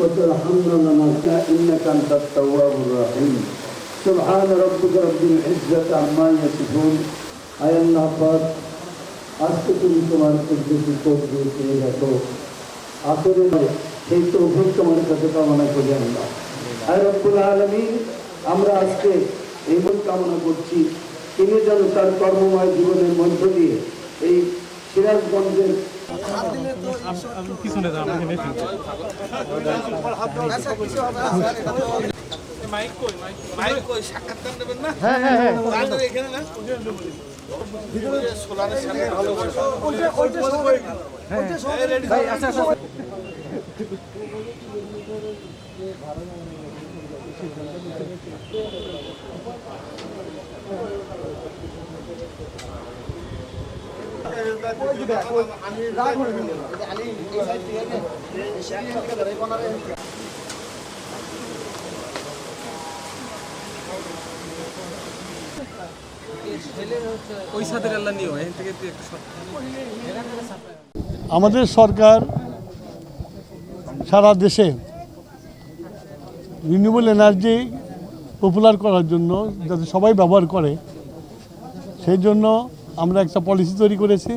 وترحمنا إنك أنت التواب الرحيم سبحان ربك رب العزة عما يصفون আয় আল্লাহ পাক আজকে তুমি তোমার কুদরতি চোখ দিয়ে পেয়ে দেখো আসরে সেই তৌফিক তোমার কাছে কামনা করি আল্লাহ। আয় রব্বুল আলামিন আমরা আজকে এই মন কামনা করছি তিনি যেন তার কর্মময় জীবনের মধ্য দিয়ে এই সিরাজগঞ্জের পিছনে আমাদের সরকার সারা দেশে রিনিউয়েবল এনার্জি পপুলার করার জন্য যাতে সবাই ব্যবহার করে সেই জন্য আমরা একটা পলিসি তৈরি করেছি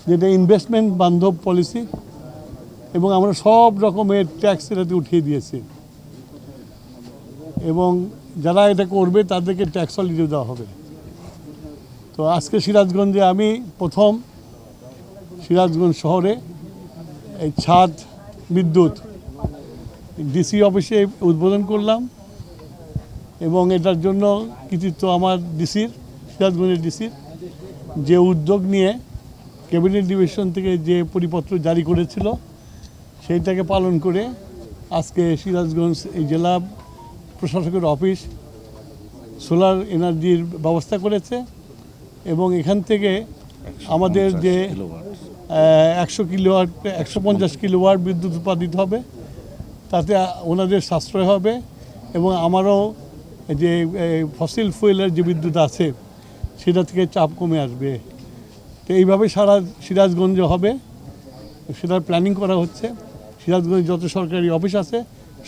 যেটা ইনভেস্টমেন্ট বান্ধব পলিসি এবং আমরা সব রকমের ট্যাক্স এটাতে উঠিয়ে দিয়েছি এবং যারা এটা করবে তাদেরকে ট্যাক্স হলিডে দেওয়া হবে। তো আজকে সিরাজগঞ্জে আমি প্রথম সিরাজগঞ্জ শহরে এই ছাদ বিদ্যুৎ ডিসি অফিসে উদ্বোধন করলাম এবং এটার জন্য কৃতিত্ব আমার ডিসির, সিরাজগঞ্জের ডিসির, যে উদ্যোগ নিয়ে ক্যাবিনেট ডিভিশন থেকে যে পরিপত্র জারি করেছিল সেইটাকে পালন করে আজকে সিরাজগঞ্জ এই জেলা প্রশাসকের অফিস সোলার এনার্জির ব্যবস্থা করেছে এবং এখান থেকে আমাদের যে 100 কিলোওয়াট 150 কিলোওয়াট বিদ্যুৎ উৎপাদিত হবে তাতে ওনাদের সাশ্রয় হবে এবং আমারও যে ফসিল ফুয়েলের যে বিদ্যুৎ আছে সেটা থেকে চাপ কমে আসবে। তো এইভাবে সারা সিরাজগঞ্জে হবে, সেটার প্ল্যানিং করা হচ্ছে। সিরাজগঞ্জে যত সরকারি অফিস আছে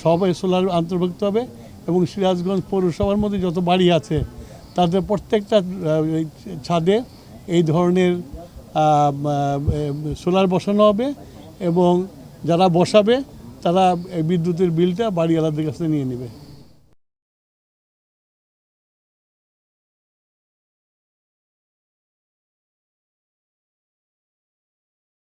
সবাই সোলার অন্তর্ভুক্ত হবে এবং সিরাজগঞ্জ পৌরসভার মধ্যে যত বাড়ি আছে তাদের প্রত্যেকটা ছাদে এই ধরনের সোলার বসানো হবে এবং যারা বসাবে তারা বিদ্যুতের বিলটা বাড়িওয়ালাদের কাছে নিয়ে নেবে।